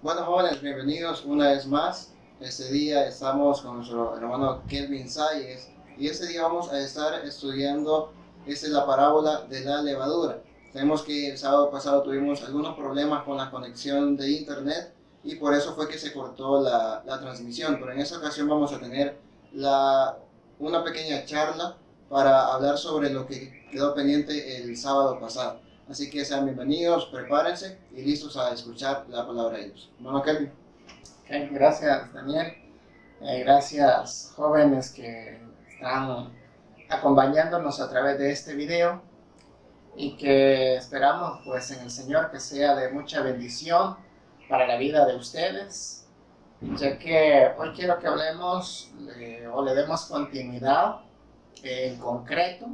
Bueno, jóvenes, bienvenidos una vez más. Este día estamos con nuestro hermano Kelvin Salles y este día vamos a estar estudiando la parábola de la levadura. Sabemos que el sábado pasado tuvimos algunos problemas con la conexión de internet y por eso fue que se cortó la transmisión, pero en esta ocasión vamos a tener una pequeña charla para hablar sobre lo que quedó pendiente el sábado pasado. Así que sean bienvenidos, prepárense y listos a escuchar la palabra de Dios. Hermano Kelvin. Okay, gracias, Daniel. Gracias, jóvenes que están acompañándonos a través de este video y que esperamos pues en el Señor que sea de mucha bendición para la vida de ustedes, ya que hoy quiero que hablemos o le demos continuidad en concreto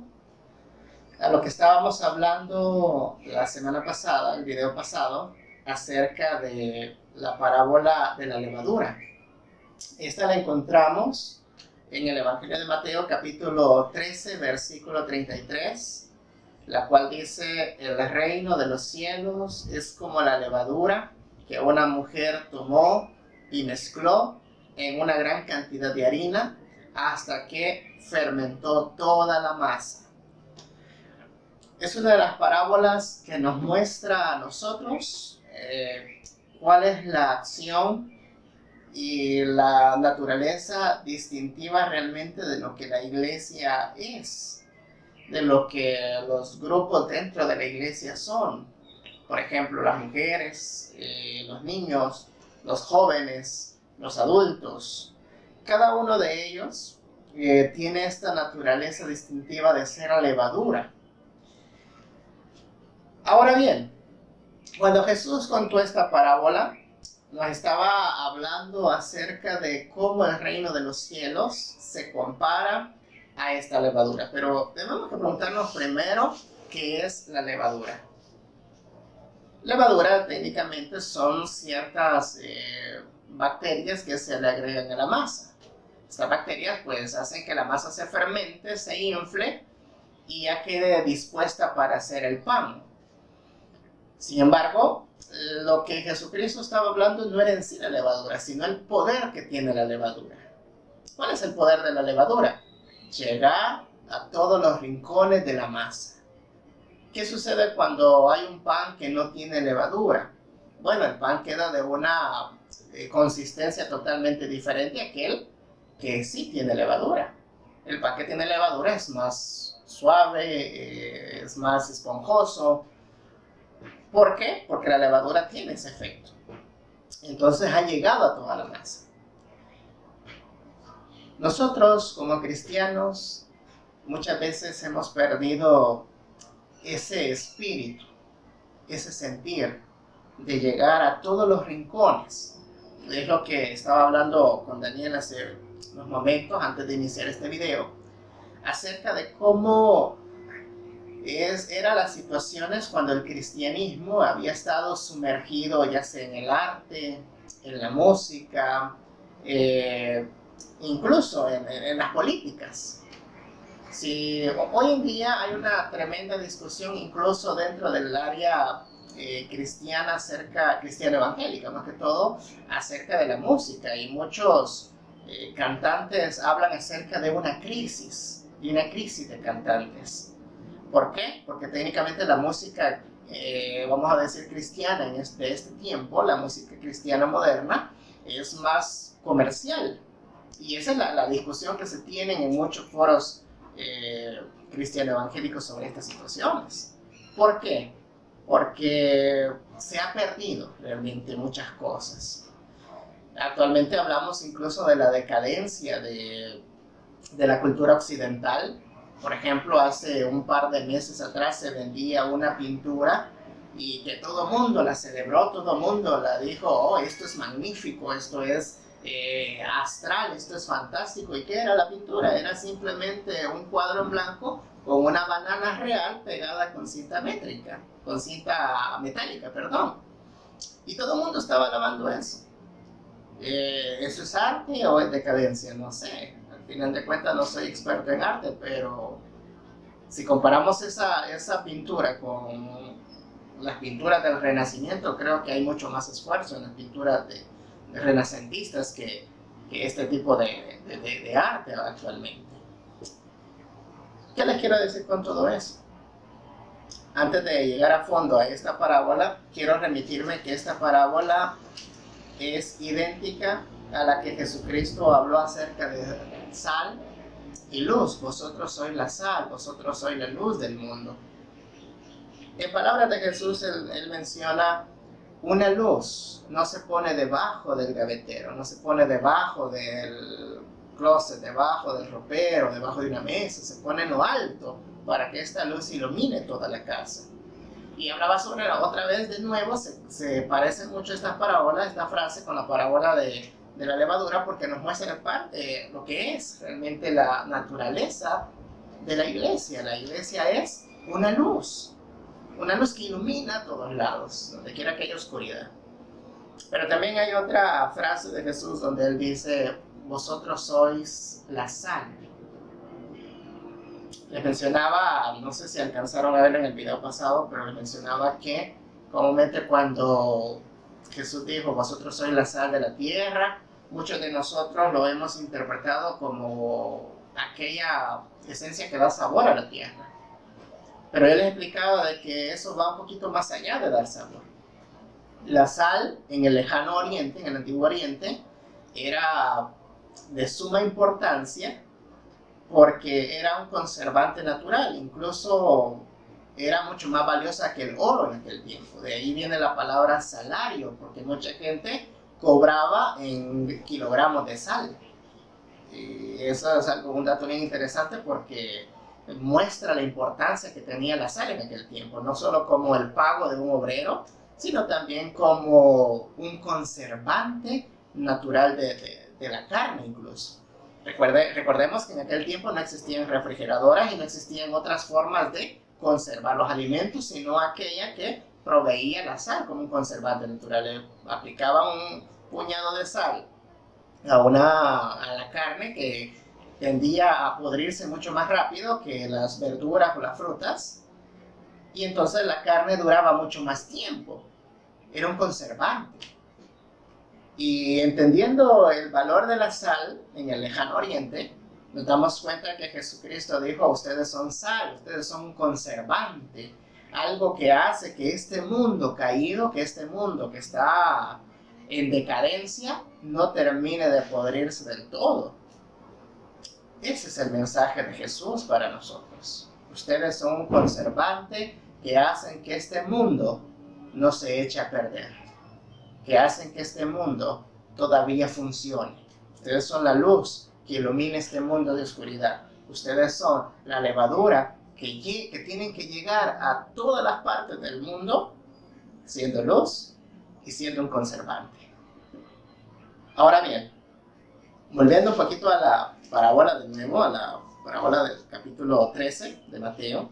a lo que estábamos hablando la semana pasada, el video pasado, acerca de la parábola de la levadura. Esta la encontramos en el Evangelio de Mateo, capítulo 13, versículo 33, la cual dice: el reino de los cielos es como la levadura que una mujer tomó y mezcló en una gran cantidad de harina hasta que fermentó toda la masa. Es una de las parábolas que nos muestra a nosotros cuál es la acción y la naturaleza distintiva realmente de lo que la iglesia es, de lo que los grupos dentro de la iglesia son. Por ejemplo, las mujeres, los niños, los jóvenes, los adultos. Cada uno de ellos tiene esta naturaleza distintiva de ser levadura. Ahora bien, cuando Jesús contó esta parábola, nos estaba hablando acerca de cómo el reino de los cielos se compara a esta levadura. Pero tenemos que preguntarnos primero qué es la levadura. Levadura técnicamente son ciertas bacterias que se le agregan a la masa. Estas bacterias pues hacen que la masa se fermente, se infle y ya quede dispuesta para hacer el pan. Sin embargo, lo que Jesucristo estaba hablando no era en sí la levadura, sino el poder que tiene la levadura. ¿Cuál es el poder de la levadura? Llegar a todos los rincones de la masa. ¿Qué sucede cuando hay un pan que no tiene levadura? Bueno, el pan queda de una consistencia totalmente diferente a aquel que sí tiene levadura. El pan que tiene levadura es más suave, es más esponjoso. ¿Por qué? Porque la levadura tiene ese efecto. Entonces ha llegado a toda la masa. Nosotros, como cristianos, muchas veces hemos perdido ese espíritu, ese sentir de llegar a todos los rincones. Es lo que estaba hablando con Daniel hace unos momentos antes de iniciar este video, acerca de cómo eran las situaciones cuando el cristianismo había estado sumergido ya sea en el arte, en la música, incluso en las políticas. Si hoy en día hay una tremenda discusión incluso dentro del área cristiana, cristiana evangélica más que todo, acerca de la música, y muchos cantantes hablan acerca de una crisis de cantantes. ¿Por qué? Porque técnicamente la música vamos a decir, cristiana de este tiempo, la música cristiana moderna, es más comercial. Y esa es la discusión que se tienen en muchos foros cristiano evangélicos sobre estas situaciones. ¿Por qué? Porque se ha perdido realmente muchas cosas. Actualmente hablamos incluso de la decadencia de la cultura occidental. Por ejemplo, hace un par de meses atrás se vendía una pintura y que todo mundo la celebró, todo mundo la dijo, oh, esto es magnífico, esto es astral, esto es fantástico. ¿Y qué era la pintura? Era simplemente un cuadro en blanco con una banana real pegada con cinta métrica, con cinta metálica, perdón. Y todo el mundo estaba alabando eso. ¿Eso es arte o es decadencia? No sé. Al final de cuentas no soy experto en arte, pero si comparamos esa pintura con las pinturas del Renacimiento, creo que hay mucho más esfuerzo en las pinturas de renacentistas que este tipo de arte actualmente. ¿Qué les quiero decir con todo eso? Antes de llegar a fondo a esta parábola, quiero remitirme que esta parábola es idéntica a la que Jesucristo habló acerca de sal y luz. Vosotros sois la sal, vosotros sois la luz del mundo. En palabras de Jesús, él menciona una luz, no se pone debajo del gavetero, no se pone debajo del closet, debajo del ropero, debajo de una mesa, se pone en lo alto para que esta luz ilumine toda la casa. Y hablaba sobre, otra vez de nuevo, se parece mucho esta parábola, esta frase con la parábola de la levadura, porque nos muestra en parte lo que es realmente la naturaleza de la iglesia. La iglesia es una luz que ilumina a todos lados, donde quiera que haya oscuridad. Pero también hay otra frase de Jesús donde él dice, vosotros sois la sal. Les mencionaba, no sé si alcanzaron a verlo en el video pasado, pero les mencionaba que comúnmente cuando Jesús dijo, vosotros sois la sal de la tierra, muchos de nosotros lo hemos interpretado como aquella esencia que da sabor a la tierra. Pero él les explicaba de que eso va un poquito más allá de dar sabor. La sal en el lejano oriente, en el antiguo oriente, era de suma importancia porque era un conservante natural, incluso era mucho más valiosa que el oro en aquel tiempo. De ahí viene la palabra salario, porque mucha gente cobraba en kilogramos de sal. Y eso es un dato bien interesante porque muestra la importancia que tenía la sal en aquel tiempo, no solo como el pago de un obrero, sino también como un conservante natural de la carne incluso. Recordemos que en aquel tiempo no existían refrigeradoras y no existían otras formas de conservar los alimentos, sino aquella que proveía la sal como un conservante natural. Le aplicaba un puñado de sal a la carne que tendía a podrirse mucho más rápido que las verduras o las frutas, y entonces la carne duraba mucho más tiempo. Era un conservante. Y entendiendo el valor de la sal en el lejano oriente, nos damos cuenta que Jesucristo dijo, ustedes son sal, ustedes son un conservante, algo que hace que este mundo caído, que este mundo que está en decadencia, no termine de podrirse del todo. Ese es el mensaje de Jesús para nosotros. Ustedes son un conservante que hacen que este mundo no se eche a perder, que hacen que este mundo todavía funcione. Ustedes son la luz que ilumina este mundo de oscuridad. Ustedes son la levadura que tienen que llegar a todas las partes del mundo siendo luz y siendo un conservante. Ahora bien, volviendo un poquito a la parábola de nuevo, a la parábola del capítulo 13 de Mateo,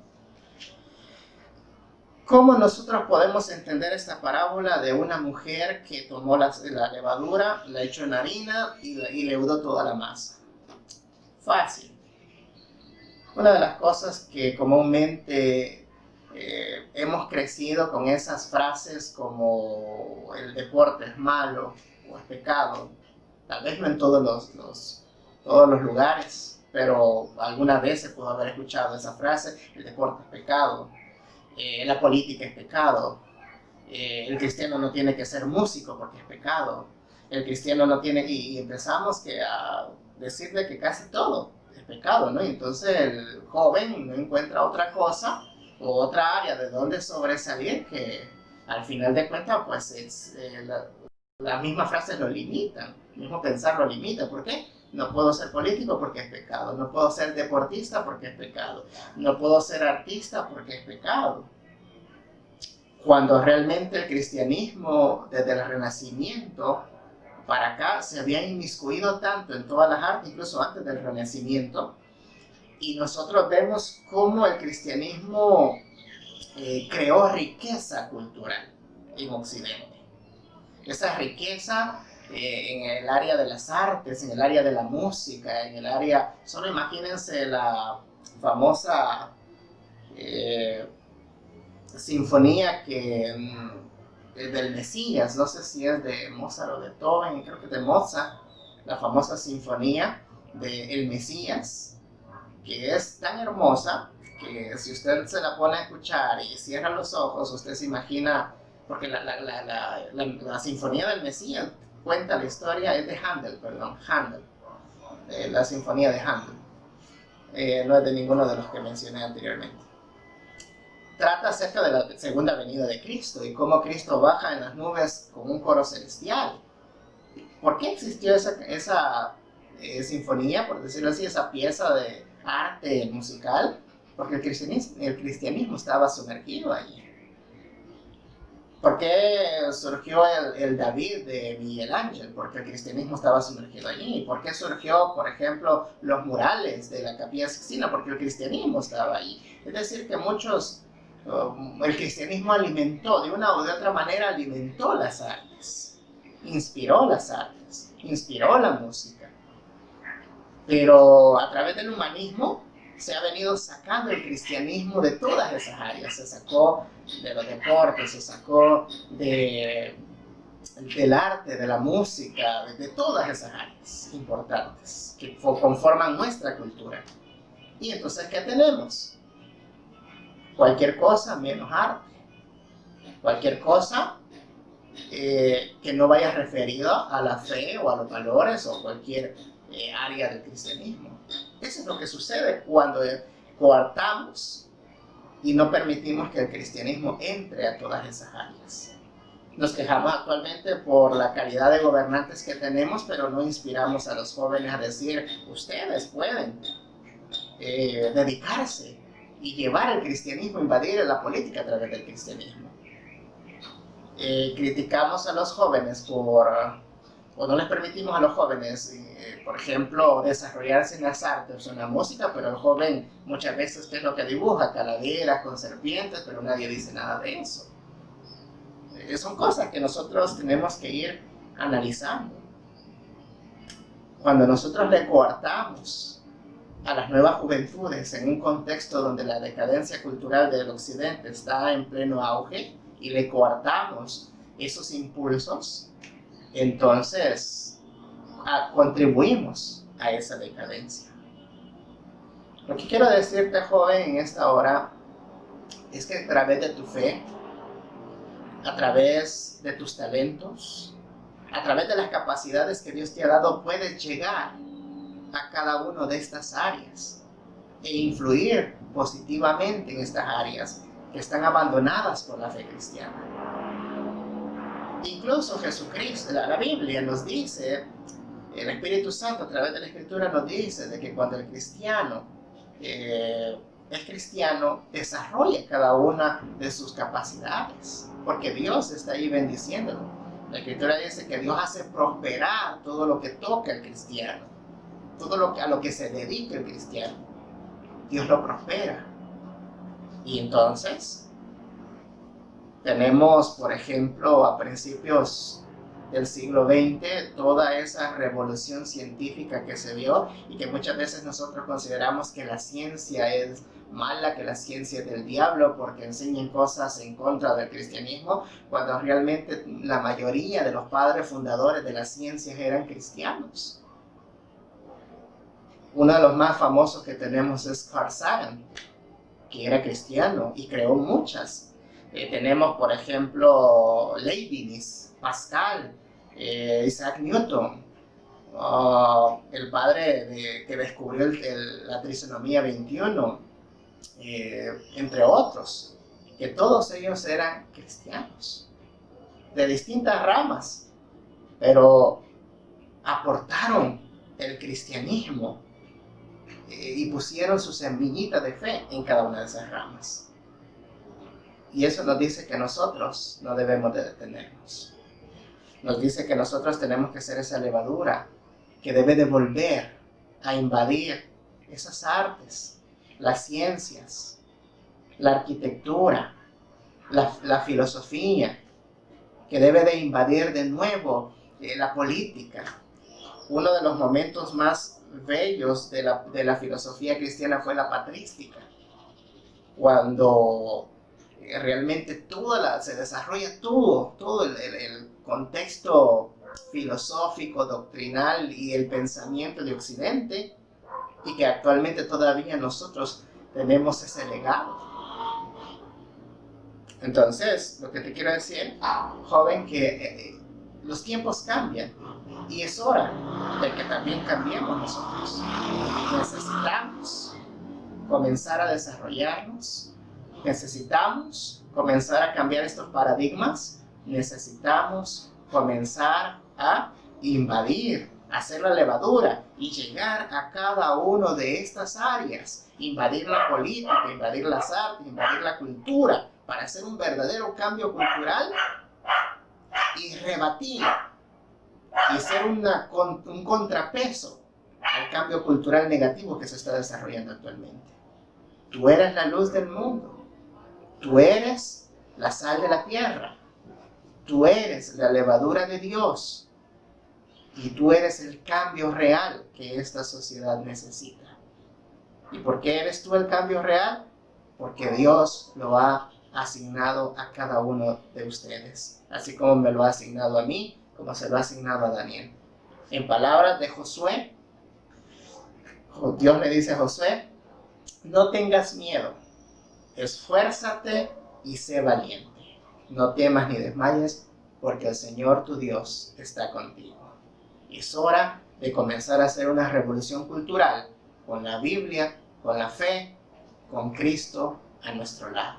¿cómo nosotros podemos entender esta parábola de una mujer que tomó la levadura, la echó en harina y leudó toda la masa? Fácil. Una de las cosas que comúnmente hemos crecido con esas frases como el deporte es malo o es pecado, tal vez no en todos los lugares, pero alguna vez se pudo haber escuchado esa frase, el deporte es pecado. la política es pecado, el cristiano no tiene que ser músico porque es pecado, el cristiano no tiene, y empezamos a decirle que casi todo es pecado, ¿no? Y entonces el joven no encuentra otra cosa o otra área de donde sobresalir que al final de cuentas pues es la misma frase lo limita, el mismo pensar lo limita. ¿Por qué? No puedo ser político porque es pecado, no puedo ser deportista porque es pecado, no puedo ser artista porque es pecado. Cuando realmente el cristianismo desde el Renacimiento para acá se había inmiscuido tanto en todas las artes, incluso antes del Renacimiento, y nosotros vemos cómo el cristianismo creó riqueza cultural en Occidente. Esa riqueza en el área de las artes, en el área de la música, en el área, solo imagínense la famosa sinfonía del Mesías, no sé si es de Mozart o de Beethoven, creo que es de Mozart, la famosa sinfonía de El Mesías, que es tan hermosa que si usted se la pone a escuchar y cierra los ojos, usted se imagina, porque la sinfonía del Mesías cuenta la historia, es de Handel, la sinfonía de Handel, no es de ninguno de los que mencioné anteriormente. Trata acerca de la segunda venida de Cristo y cómo Cristo baja en las nubes con un coro celestial. ¿Por qué existió esa sinfonía, por decirlo así, esa pieza de arte musical? Porque el cristianismo estaba sumergido allí. ¿Por qué surgió el David de Miguel Ángel? Porque el cristianismo estaba sumergido allí. ¿Por qué surgió, por ejemplo, los murales de la Capilla Sixtina? Porque el cristianismo estaba allí. Es decir, que el cristianismo alimentó, de una u de otra manera, alimentó las artes, inspiró las artes, inspiró la música. Pero a través del humanismo se ha venido sacando el cristianismo de todas esas áreas. Se sacó de los deportes, se sacó del arte, de la música, de todas esas áreas importantes que conforman nuestra cultura. Y entonces, ¿qué tenemos? Cualquier cosa menos arte. Cualquier cosa que no vaya referido a la fe o a los valores o cualquier área del cristianismo. Eso es lo que sucede cuando coartamos y no permitimos que el cristianismo entre a todas esas áreas. Nos quejamos actualmente por la calidad de gobernantes que tenemos, pero no inspiramos a los jóvenes a decir, ustedes pueden dedicarse y llevar el cristianismo, invadir la política a través del cristianismo. Criticamos a los jóvenes o no les permitimos a los jóvenes, por ejemplo, desarrollarse en las artes o en la música, pero el joven muchas veces, ¿qué es lo que dibuja? Calaveras con serpientes, pero nadie dice nada de eso. Son cosas que nosotros tenemos que ir analizando. Cuando nosotros le coartamos a las nuevas juventudes en un contexto donde la decadencia cultural del occidente está en pleno auge y le coartamos esos impulsos, entonces contribuimos a esa decadencia. Lo que quiero decirte, joven, en esta hora es que a través de tu fe, a través de tus talentos, a través de las capacidades que Dios te ha dado, puedes llegar a cada una de estas áreas e influir positivamente en estas áreas que están abandonadas por la fe cristiana. Incluso Jesucristo, la Biblia nos dice, el Espíritu Santo a través de la Escritura nos dice de que cuando el cristiano es cristiano, desarrolla cada una de sus capacidades, porque Dios está ahí bendiciéndolo. La Escritura dice que Dios hace prosperar todo lo que toca el cristiano, todo a lo que se dedica el cristiano. Dios lo prospera. Y entonces tenemos, por ejemplo, a principios del siglo XX, toda esa revolución científica que se vio y que muchas veces nosotros consideramos que la ciencia es mala, que la ciencia es del diablo porque enseñan cosas en contra del cristianismo, cuando realmente la mayoría de los padres fundadores de las ciencias eran cristianos. Uno de los más famosos que tenemos es Carl Sagan. que era cristiano y creó muchas. Tenemos, por ejemplo, Leibniz, Pascal, Isaac Newton, el padre que descubrió la trisonomía 21, entre otros, que todos ellos eran cristianos, de distintas ramas, pero aportaron el cristianismo y pusieron su semillita de fe en cada una de esas ramas. Y eso nos dice que nosotros no debemos de detenernos. Nos dice que nosotros tenemos que ser esa levadura que debe de volver a invadir esas artes, las ciencias, la arquitectura, la filosofía, que debe de invadir de nuevo la política. Uno de los momentos más bellos de la filosofía cristiana fue la patrística, cuando realmente se desarrolla todo el contexto filosófico, doctrinal y el pensamiento de Occidente, y que actualmente todavía nosotros tenemos ese legado. Entonces, lo que te quiero decir, joven, que los tiempos cambian y es hora de que también cambiemos nosotros. Necesitamos comenzar a desarrollarnos, necesitamos comenzar a cambiar estos paradigmas, necesitamos comenzar a invadir, hacer la levadura y llegar a cada una de estas áreas, invadir la política, invadir las artes, invadir la cultura, para hacer un verdadero cambio cultural y rebatir y ser un contrapeso al cambio cultural negativo que se está desarrollando actualmente. Tú eres la luz del mundo, tú eres la sal de la tierra, tú eres la levadura de Dios y tú eres el cambio real que esta sociedad necesita. ¿Y por qué eres tú el cambio real? Porque Dios lo ha asignado a cada uno de ustedes, así como me lo ha asignado a mí, como se lo ha asignado a Daniel. En palabras de Josué, Dios le dice a Josué: no tengas miedo, esfuérzate y sé valiente. No temas ni desmayes, porque el Señor tu Dios está contigo. Y es hora de comenzar a hacer una revolución cultural con la Biblia, con la fe, con Cristo a nuestro lado.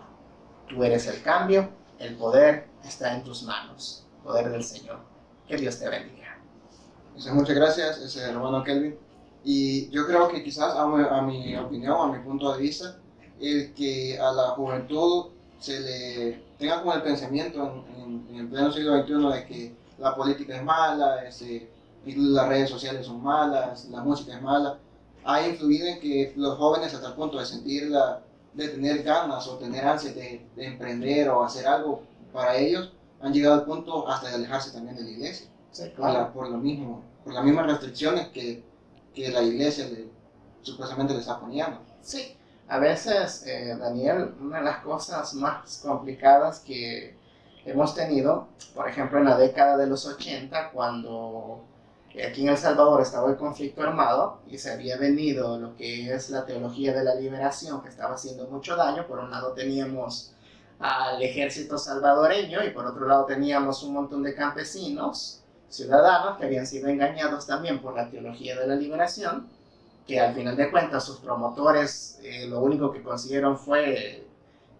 Tú eres el cambio, el poder está en tus manos, poder del Señor. Que Dios te bendiga. Muchas gracias, hermano Kelvin. Y yo creo que quizás, a mi opinión, a mi punto de vista, el que a la juventud se le tenga como el pensamiento en el pleno siglo XXI de que la política es mala, y las redes sociales son malas, la música es mala, ha influido en que los jóvenes, hasta el punto de tener ganas o tener ansias de emprender o hacer algo para ellos, han llegado al punto hasta de alejarse también de la iglesia. Sí, claro. por las mismas restricciones que la iglesia supuestamente le está poniendo. Sí, a veces, Daniel, una de las cosas más complicadas que hemos tenido, por ejemplo, en la década de los 80, cuando aquí en El Salvador estaba el conflicto armado y se había venido lo que es la teología de la liberación, que estaba haciendo mucho daño. Por un lado teníamos al ejército salvadoreño y por otro lado teníamos un montón de campesinos, ciudadanos, que habían sido engañados también por la teología de la liberación, que al final de cuentas sus promotores lo único que consiguieron fue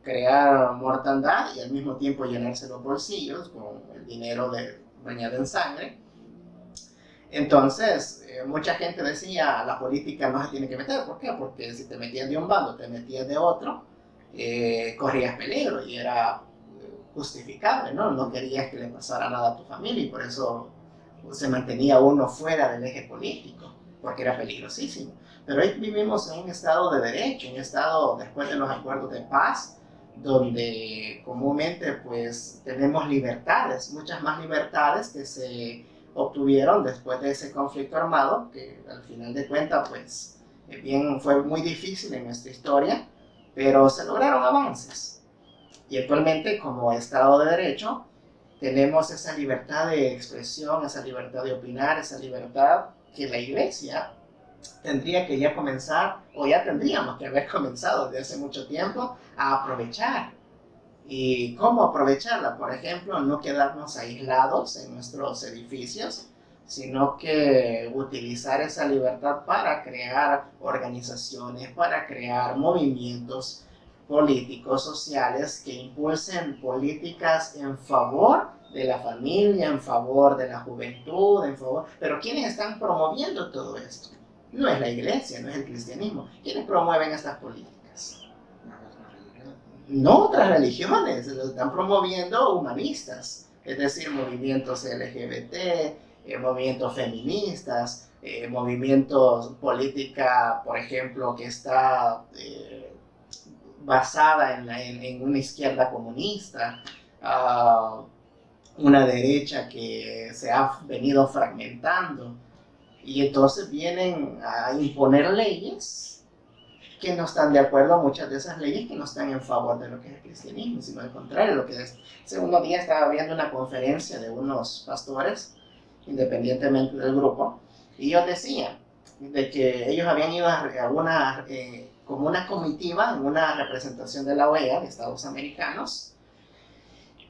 crear mortandad y al mismo tiempo llenarse los bolsillos con el dinero bañado en sangre. Entonces, mucha gente decía, la política no se tiene que meter. ¿Por qué? Porque si te metías de un bando, te metías de otro, corrías peligro y era justificable, ¿no? No querías que le pasara nada a tu familia y por eso se mantenía uno fuera del eje político, porque era peligrosísimo. Pero hoy vivimos en un estado de derecho, un estado después de los acuerdos de paz, donde comúnmente pues tenemos libertades, muchas más libertades que se obtuvieron después de ese conflicto armado, que al final de cuentas pues fue muy difícil en nuestra historia, pero se lograron avances. Y actualmente, como Estado de Derecho, tenemos esa libertad de expresión, esa libertad de opinar, esa libertad que la Iglesia tendría que ya comenzar, o ya tendríamos que haber comenzado desde hace mucho tiempo a aprovechar. ¿Y cómo aprovecharla? Por ejemplo, no quedarnos aislados en nuestros edificios, sino que utilizar esa libertad para crear organizaciones, para crear movimientos políticos, sociales, que impulsen políticas en favor de la familia, en favor de la juventud, en favor... Pero ¿quiénes están promoviendo todo esto? No es la iglesia, no es el cristianismo. ¿Quiénes promueven estas políticas? No otras religiones, lo están promoviendo humanistas, es decir, movimientos LGBT, movimientos feministas, movimientos política, por ejemplo, que está basada en una izquierda comunista, una derecha que se ha venido fragmentando, y entonces vienen a imponer leyes que no están de acuerdo a muchas de esas leyes, que no están en favor de lo que es el cristianismo, sino al contrario, lo que es. Hace unos días estaba viendo una conferencia de unos pastores, independientemente del grupo, y ellos decían de que ellos habían ido a una, como una comitiva en una representación de la OEA, de Estados Americanos,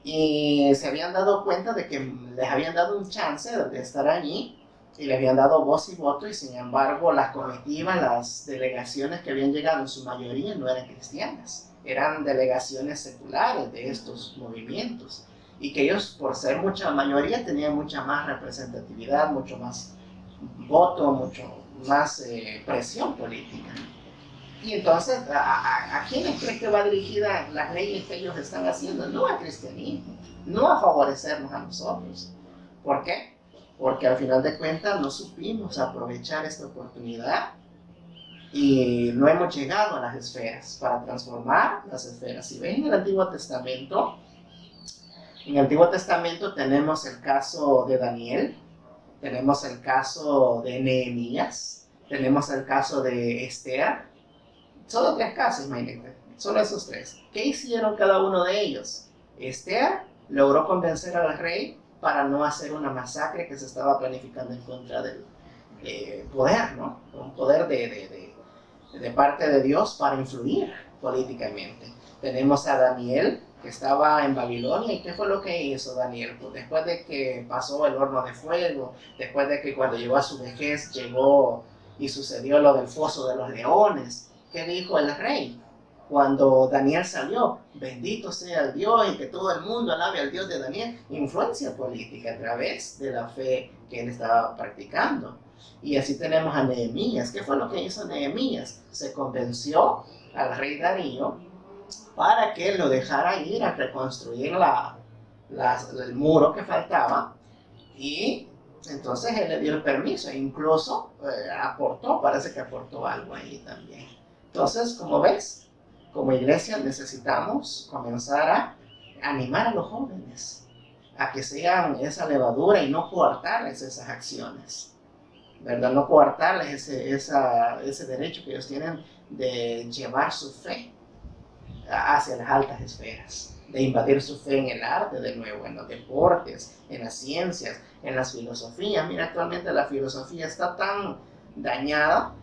y se habían dado cuenta de que les habían dado un chance de estar allí, y le habían dado voz y voto, y sin embargo las comitivas, las delegaciones que habían llegado en su mayoría no eran cristianas, eran delegaciones seculares de estos movimientos, y que ellos, por ser mucha mayoría, tenían mucha más representatividad, mucho más voto, mucho más presión política. Y entonces, ¿a quiénes creen que va dirigida las leyes que ellos están haciendo? No al cristianismo, no a favorecernos a nosotros. ¿Por qué? Porque al final de cuentas no supimos aprovechar esta oportunidad y no hemos llegado a las esferas para transformar las esferas. Si ven en el Antiguo Testamento, tenemos el caso de Daniel, tenemos el caso de Nehemías, tenemos el caso de Esther. Solo 3 casos, imagínate, solo esos 3. ¿Qué hicieron cada uno de ellos? Esther logró convencer al rey para no hacer una masacre que se estaba planificando en contra del poder, ¿no? Un poder de parte de Dios para influir políticamente. Tenemos a Daniel, que estaba en Babilonia, ¿y qué fue lo que hizo Daniel? Pues después de que pasó el horno de fuego, después de que cuando llegó a su vejez, llegó y sucedió lo del foso de los leones, ¿qué dijo el rey? Cuando Daniel salió, bendito sea el Dios y que todo el mundo alabe al Dios de Daniel. Influencia política a través de la fe que él estaba practicando. Y así tenemos a Nehemías. ¿Qué fue lo que hizo Nehemías? Se convenció al rey Darío para que lo dejara ir a reconstruir el muro que faltaba, y entonces él le dio el permiso e incluso parece que aportó algo ahí también. Entonces, como ves, como iglesia necesitamos comenzar a animar a los jóvenes a que sean esa levadura y no coartarles esas acciones, ¿verdad? No coartarles ese derecho que ellos tienen de llevar su fe hacia las altas esferas, de invadir su fe en el arte de nuevo, en los deportes, en las ciencias, en las filosofías. Mira, actualmente la filosofía está tan dañada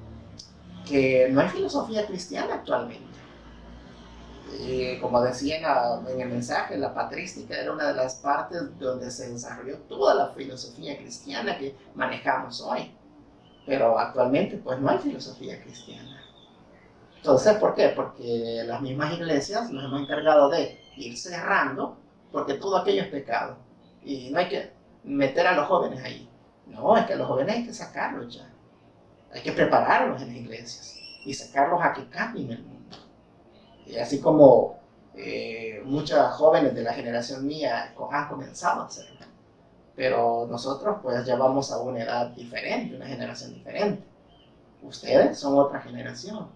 que no hay filosofía cristiana actualmente. Como decía en el mensaje, la patrística era una de las partes donde se desarrolló toda la filosofía cristiana que manejamos hoy. Pero actualmente pues no hay filosofía cristiana. Entonces, ¿por qué? Porque las mismas iglesias nos hemos encargado de ir cerrando, porque todo aquello es pecado. Y no hay que meter a los jóvenes ahí. No, es que a los jóvenes hay que sacarlos ya. Hay que prepararlos en las iglesias y sacarlos a que cambien el mundo. Y así como muchos jóvenes de la generación mía han comenzado a hacerlo. Pero nosotros pues ya vamos a una edad diferente, una generación diferente. Ustedes son otra generación,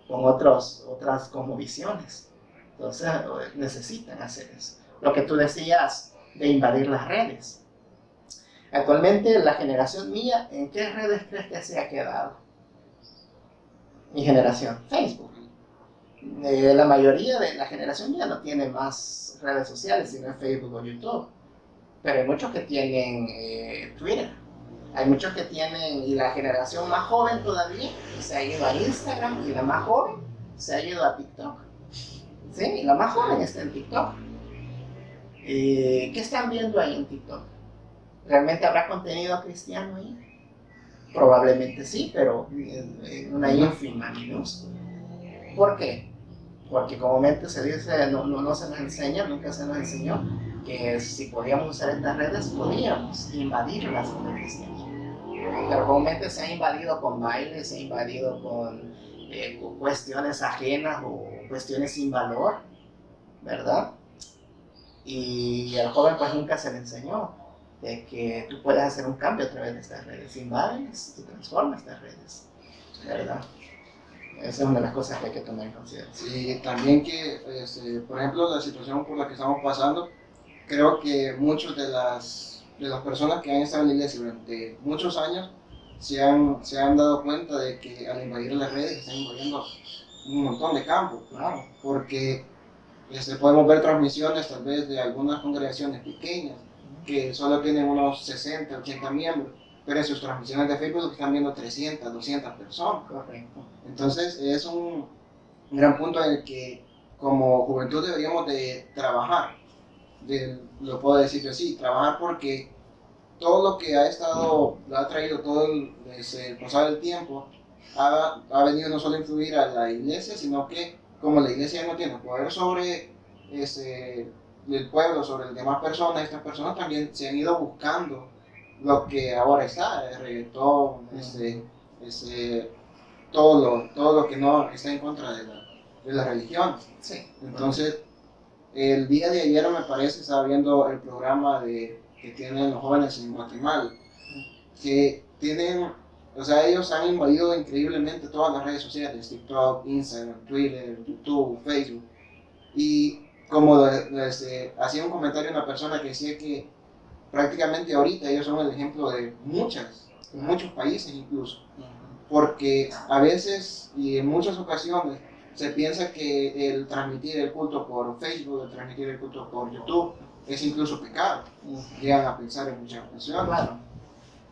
con otras cosmovisiones. Entonces necesitan hacer eso. Lo que tú decías de invadir las redes. Actualmente la generación mía, ¿en qué redes crees que se ha quedado? Mi generación, Facebook. La mayoría de la generación mía no tiene más redes sociales, sino Facebook o YouTube. Pero hay muchos que tienen Twitter. Hay muchos que tienen, y la generación más joven todavía, se ha ido a Instagram, y la más joven se ha ido a TikTok. ¿Sí? Y la más joven está en TikTok. ¿Qué están viendo ahí en TikTok? ¿Realmente habrá contenido cristiano ahí? Probablemente sí, pero en una ínfima minúscula. ¿Por qué? Porque comúnmente se dice, no se nos enseña, nunca se nos enseñó, que si podíamos usar estas redes, podíamos invadirlas con el cristianismo. Pero comúnmente se ha invadido con bailes, se ha invadido con cuestiones ajenas o cuestiones sin valor, ¿verdad? Y al joven pues nunca se le enseñó de que tú puedes hacer un cambio a través de estas redes, invades y transformas estas redes, ¿verdad? Esa es una de las cosas que hay que tomar en consideración. Sí, también que, por ejemplo, la situación por la que estamos pasando, creo que muchas de las personas que han estado en la iglesia durante muchos años se han dado cuenta de que al invadir las redes están invadiendo un montón de campos, Claro. porque podemos ver transmisiones tal vez de algunas congregaciones pequeñas que solo tienen unos 60, 80 miembros, pero en sus transmisiones de Facebook están viendo 300, 200 personas. Correcto. Entonces es un gran punto en el que como juventud deberíamos de trabajar, lo puedo decir así, trabajar porque todo lo que ha traído todo el pasar del tiempo ha venido no solo a influir a la iglesia, sino que como la iglesia ya no tiene poder sobre el pueblo, sobre las demás personas, estas personas también se han ido buscando lo que ahora está, el reggaetón, todo lo que no está en contra de la religión. Sí. Entonces, el día de ayer me parece, estaba viendo el programa que tienen los jóvenes en Guatemala, que tienen, o sea, ellos han invadido increíblemente todas las redes sociales, TikTok, Instagram, Twitter, YouTube, Facebook, y como hacía un comentario una persona que decía que prácticamente ahorita ellos son el ejemplo de muchos países incluso, porque a veces y en muchas ocasiones se piensa que el transmitir el culto por Facebook, el transmitir el culto por YouTube es incluso pecado. Llegan a pensar en muchas ocasiones. Claro.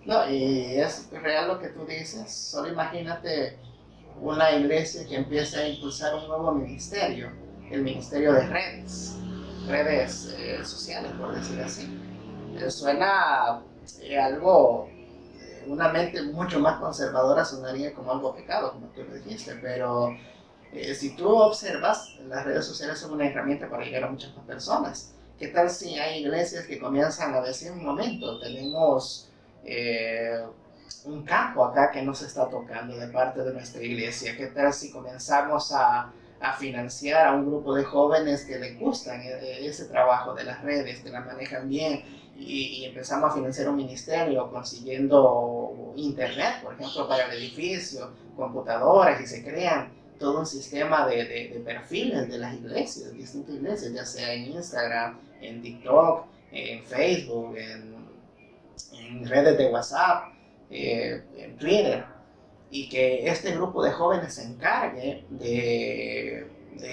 No, y es real lo que tú dices. Solo imagínate una iglesia que empieza a impulsar un nuevo ministerio, el ministerio de redes sociales, por decir así. Suena algo, una mente mucho más conservadora sonaría como algo pecado, como tú lo dijiste, pero si tú observas, las redes sociales son una herramienta para llegar a muchas más personas. ¿Qué tal si hay iglesias que comienzan a decir, un momento, tenemos un campo acá que nos está tocando de parte de nuestra iglesia? ¿Qué tal si comenzamos a financiar a un grupo de jóvenes que les gustan ese trabajo de las redes, que la manejan bien, y empezamos a financiar un ministerio consiguiendo internet, por ejemplo, para el edificio, computadoras, y se crean todo un sistema de perfiles de las iglesias, distintas iglesias, ya sea en Instagram, en TikTok, en Facebook, en redes de WhatsApp, en Twitter, y que este grupo de jóvenes se encargue de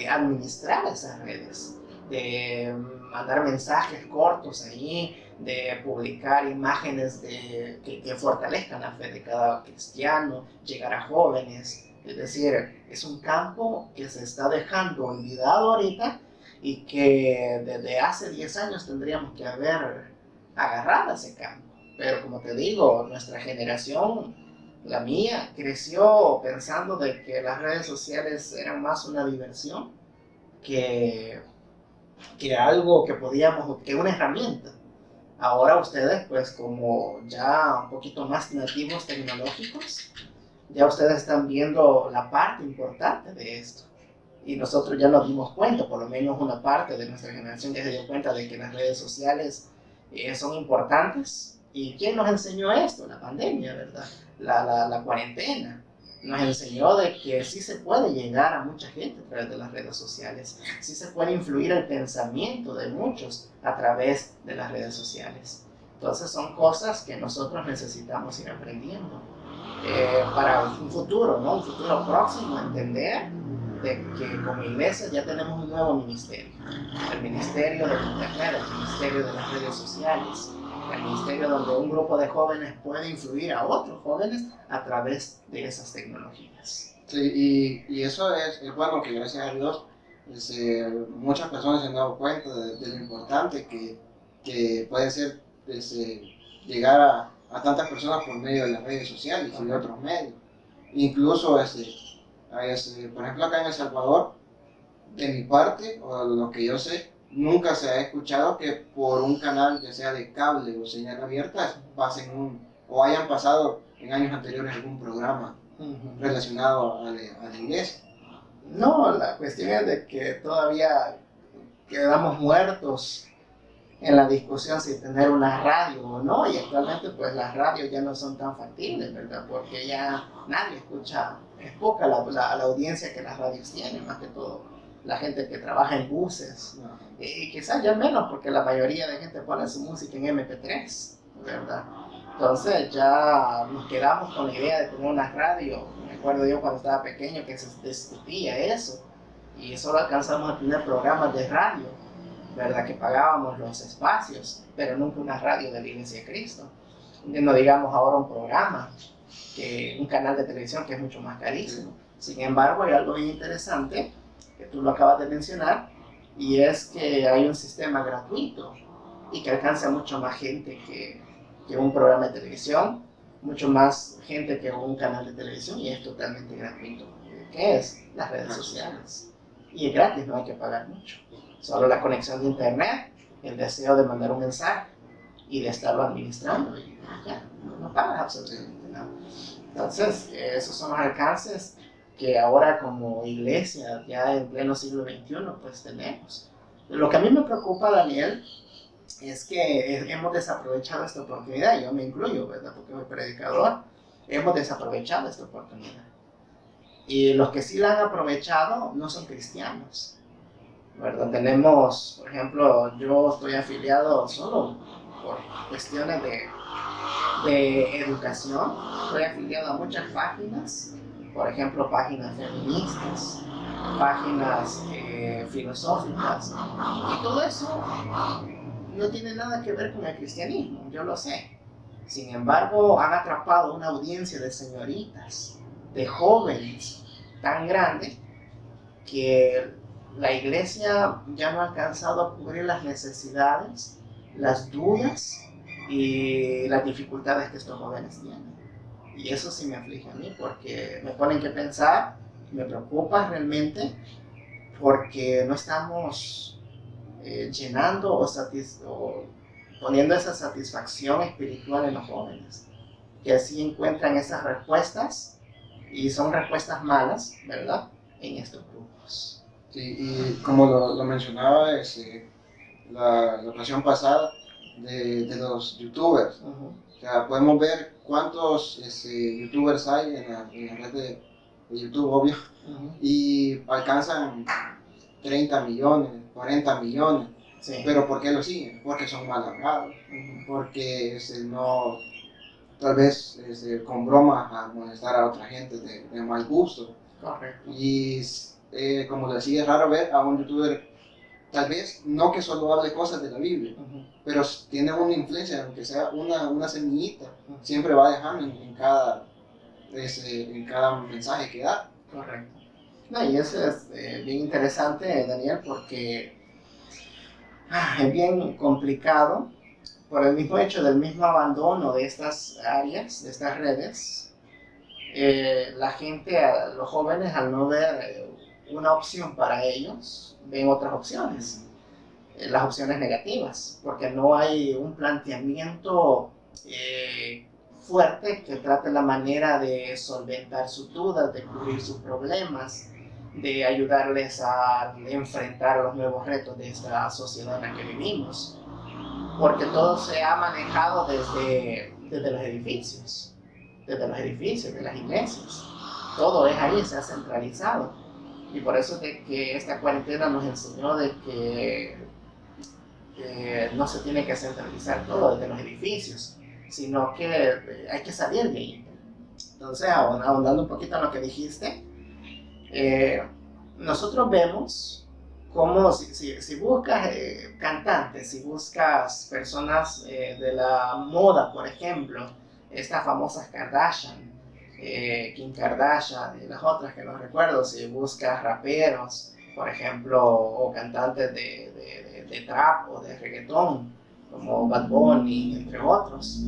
administrar esas redes, de mandar mensajes cortos ahí, de publicar imágenes que fortalezcan la fe de cada cristiano, llegar a jóvenes. Es decir, es un campo que se está dejando olvidado ahorita y que desde hace 10 años tendríamos que haber agarrado ese campo. Pero como te digo, nuestra generación, la mía, creció pensando de que las redes sociales eran más una diversión que algo que podíamos, que una herramienta. Ahora ustedes, pues como ya un poquito más nativos tecnológicos, ya ustedes están viendo la parte importante de esto. Y nosotros ya nos dimos cuenta, por lo menos una parte de nuestra generación ya se dio cuenta de que las redes sociales son importantes. ¿Y quién nos enseñó esto? La pandemia, ¿verdad? La cuarentena. Nos enseñó de que sí se puede llegar a mucha gente a través de las redes sociales. Sí se puede influir el pensamiento de muchos a través de las redes sociales. Entonces son cosas que nosotros necesitamos ir aprendiendo. Para un futuro, ¿no? Un futuro próximo, entender de que como iglesia ya tenemos un nuevo ministerio. El ministerio del internet, el ministerio de las redes sociales, el ministerio donde un grupo de jóvenes puede influir a otros jóvenes a través de esas tecnologías. Sí, y eso es bueno, que gracias a Dios muchas personas se han dado cuenta de lo importante que puede ser llegar a tantas personas por medio de las redes sociales y de otros medios. Incluso, por ejemplo, acá en El Salvador, de mi parte, o lo que yo sé, nunca se ha escuchado que por un canal, ya sea de cable o señal abierta, o hayan pasado en años anteriores algún programa relacionado a la iglesia. No, la cuestión es de que todavía quedamos muertos en la discusión si tener una radio o no, y actualmente pues las radios ya no son tan factibles, ¿verdad? Porque ya nadie escucha, es poca la audiencia que las radios tienen, más que todo la gente que trabaja en buses, y quizás ya menos porque la mayoría de gente pone su música en MP3, ¿verdad? Entonces ya nos quedamos con la idea de tener una radio. Me acuerdo yo cuando estaba pequeño que se discutía eso, y solo alcanzamos a tener programas de radio, ¿verdad? Que pagábamos los espacios, pero nunca una radio de la Iglesia de Cristo. No digamos ahora un programa, un canal de televisión que es mucho más carísimo. Sin embargo, hay algo bien interesante, que tú lo acabas de mencionar, y es que hay un sistema gratuito y que alcanza mucho más gente que un programa de televisión, mucho más gente que un canal de televisión, y es totalmente gratuito. ¿Qué es? Las redes sociales. Y es gratis, no hay que pagar mucho. Solo la conexión de internet, el deseo de mandar un mensaje y de estarlo administrando, y ya, no pagas absolutamente nada. Entonces, esos son los alcances que ahora como iglesia, ya en pleno siglo XXI, pues tenemos. Lo que a mí me preocupa, Daniel, es que hemos desaprovechado esta oportunidad. Yo me incluyo, ¿verdad? Porque soy predicador. Hemos desaprovechado esta oportunidad. Y los que sí la han aprovechado no son cristianos, ¿verdad? Tenemos, por ejemplo, yo estoy afiliado solo por cuestiones de educación. Estoy afiliado a muchas páginas, por ejemplo, páginas feministas, páginas filosóficas, y todo eso no tiene nada que ver con el cristianismo, yo lo sé. Sin embargo, han atrapado una audiencia de señoritas, de jóvenes tan grande, que la iglesia ya no ha alcanzado a cubrir las necesidades, las dudas y las dificultades que estos jóvenes tienen. Y eso sí me aflige a mí, porque me ponen que pensar, me preocupa realmente, porque no estamos llenando o poniendo esa satisfacción espiritual en los jóvenes, que así encuentran esas respuestas, y son respuestas malas, ¿verdad?, en estos grupos. Sí, y como lo mencionaba la ocasión pasada de los youtubers, o sea, podemos ver cuántos youtubers hay en la red de YouTube, obvio, y alcanzan 30 millones, 40 millones. Sí. Pero ¿por qué lo siguen? Porque son mal hablados, porque no, tal vez con bromas a molestar a otra gente de mal gusto. Correcto. Y como decía, es raro ver a un youtuber, tal vez no que solo hable cosas de la Biblia, pero tiene una influencia, aunque sea una semillita, siempre va dejando en cada mensaje que da. Correcto. No, y eso es bien interesante, Daniel, porque es bien complicado por el mismo hecho del mismo abandono de estas áreas, de estas redes. La gente, los jóvenes, al no ver una opción para ellos, ven otras opciones, las opciones negativas, porque no hay un planteamiento fuerte que trate la manera de solventar sus dudas, de cubrir sus problemas, de ayudarles a enfrentar los nuevos retos de esta sociedad en la que vivimos, porque todo se ha manejado desde los edificios, de las iglesias. Todo es ahí, se ha centralizado, y por eso de que esta cuarentena nos enseñó de que no se tiene que centralizar todo desde los edificios, sino que hay que salir de ahí. Entonces, ahondando un poquito en lo que dijiste, nosotros vemos cómo si buscas cantantes, si buscas personas de la moda, por ejemplo, estas famosas Kardashian, Kim Kardashian y las otras que no recuerdo, si buscas raperos, por ejemplo, o cantantes de trap o de reggaetón, como Bad Bunny, entre otros,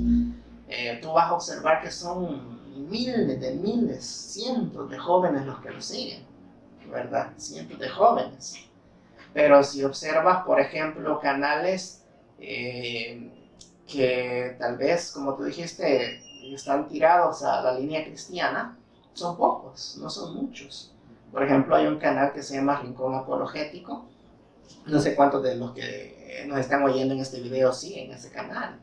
tú vas a observar que son miles, cientos de jóvenes los que lo siguen, ¿verdad? Cientos de jóvenes. Pero si observas, por ejemplo, canales que tal vez, como tú dijiste, están tirados a la línea cristiana, son pocos, no son muchos. Por ejemplo, hay un canal que se llama Rincón Apologético. No sé cuántos de los que nos están oyendo en este video siguen ese canal.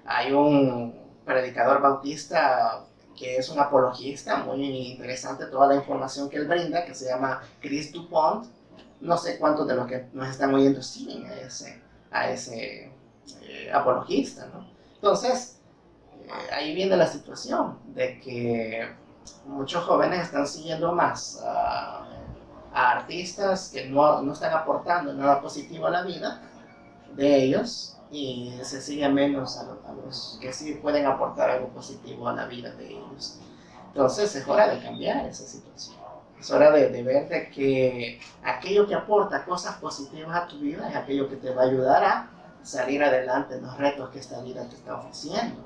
Hay un predicador bautista que es un apologista, muy interesante toda la información que él brinda, que se llama Chris Dupont. No sé cuántos de los que nos están oyendo siguen a ese apologista, ¿no? Entonces, ahí viene la situación de que muchos jóvenes están siguiendo más a artistas que no están aportando nada positivo a la vida de ellos y se sigue menos a los que sí pueden aportar algo positivo a la vida de ellos. Entonces es hora de cambiar esa situación. Es hora de ver de que aquello que aporta cosas positivas a tu vida es aquello que te va a ayudar a salir adelante en los retos que esta vida te está ofreciendo.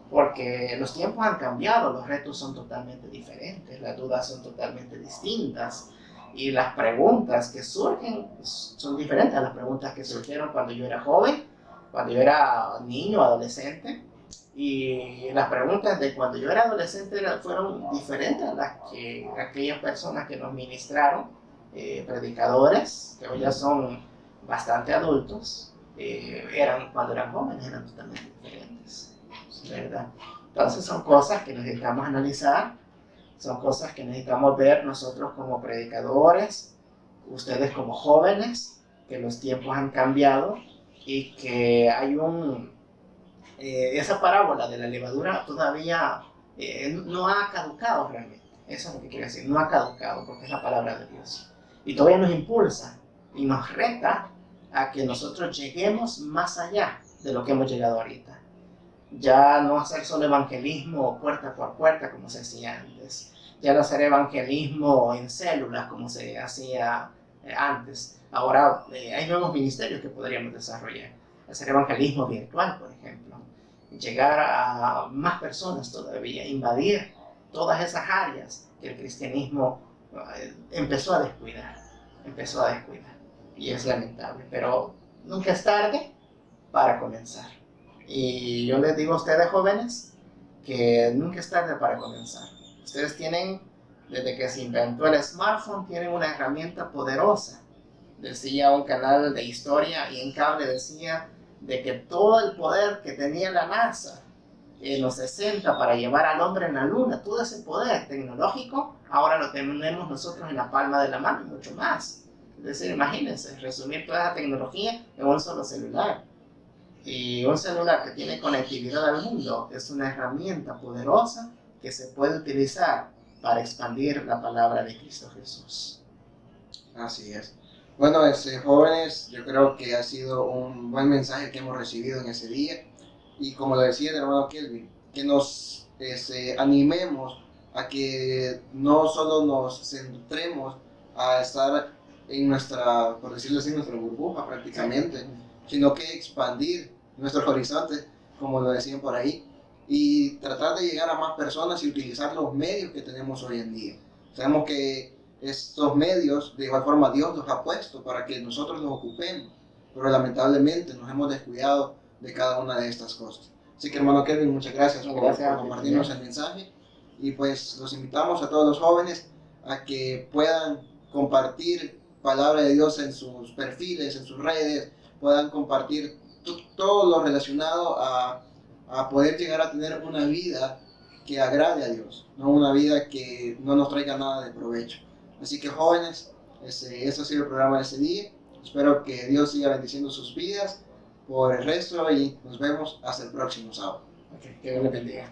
Porque los tiempos han cambiado, los retos son totalmente diferentes, las dudas son totalmente distintas y las preguntas que surgen son diferentes a las preguntas que surgieron cuando yo era joven, cuando yo era niño, adolescente. Y las preguntas de cuando yo era adolescente fueron diferentes a las que aquellas personas que nos ministraron, predicadores, que hoy ya son bastante adultos, eran cuando eran jóvenes, eran totalmente diferentes, ¿verdad? Entonces son cosas que necesitamos analizar, son cosas que necesitamos ver nosotros como predicadores, ustedes como jóvenes, que los tiempos han cambiado y que hay esa parábola de la levadura todavía no ha caducado realmente. Eso es lo que quiere decir, no ha caducado porque es la palabra de Dios. Y todavía nos impulsa y nos reta a que nosotros lleguemos más allá de lo que hemos llegado ahorita. Ya no hacer solo evangelismo puerta por puerta como se hacía antes. Ya no hacer evangelismo en células como se hacía antes. Ahora hay nuevos ministerios que podríamos desarrollar. Hacer evangelismo virtual, por ejemplo. Llegar a más personas todavía, invadir todas esas áreas que el cristianismo empezó a descuidar. Y es lamentable, pero nunca es tarde para comenzar. Y yo les digo a ustedes jóvenes que nunca es tarde para comenzar. Ustedes tienen, desde que se inventó el smartphone, tienen una herramienta poderosa. Decía un canal de historia y en cable decía de que todo el poder que tenía la NASA en los 60 para llevar al hombre en la luna, todo ese poder tecnológico, ahora lo tenemos nosotros en la palma de la mano y mucho más. Es decir, imagínense, resumir toda esa tecnología en un solo celular. Y un celular que tiene conectividad al mundo es una herramienta poderosa que se puede utilizar para expandir la palabra de Cristo Jesús. Así es. Bueno, jóvenes, yo creo que ha sido un buen mensaje que hemos recibido en ese día. Y como lo decía el hermano Kelvin, que nos animemos a que no solo nos centremos a estar en nuestra, por decirlo así, nuestra burbuja prácticamente, sino que expandir nuestros horizontes, como lo decían por ahí, y tratar de llegar a más personas y utilizar los medios que tenemos hoy en día. Sabemos que estos medios, de igual forma, Dios los ha puesto para que nosotros los ocupemos, pero lamentablemente nos hemos descuidado de cada una de estas cosas. Así que, hermano Kevin, muchas gracias por compartirnos el mensaje, y pues los invitamos a todos los jóvenes a que puedan compartir palabra de Dios en sus perfiles, en sus redes, puedan compartir todo lo relacionado a poder llegar a tener una vida que agrade a Dios, no una vida que no nos traiga nada de provecho. Así que, jóvenes, ese ha sido el programa de este día. Espero que Dios siga bendiciendo sus vidas por el resto y nos vemos hasta el próximo sábado. Okay, que Dios les bendiga.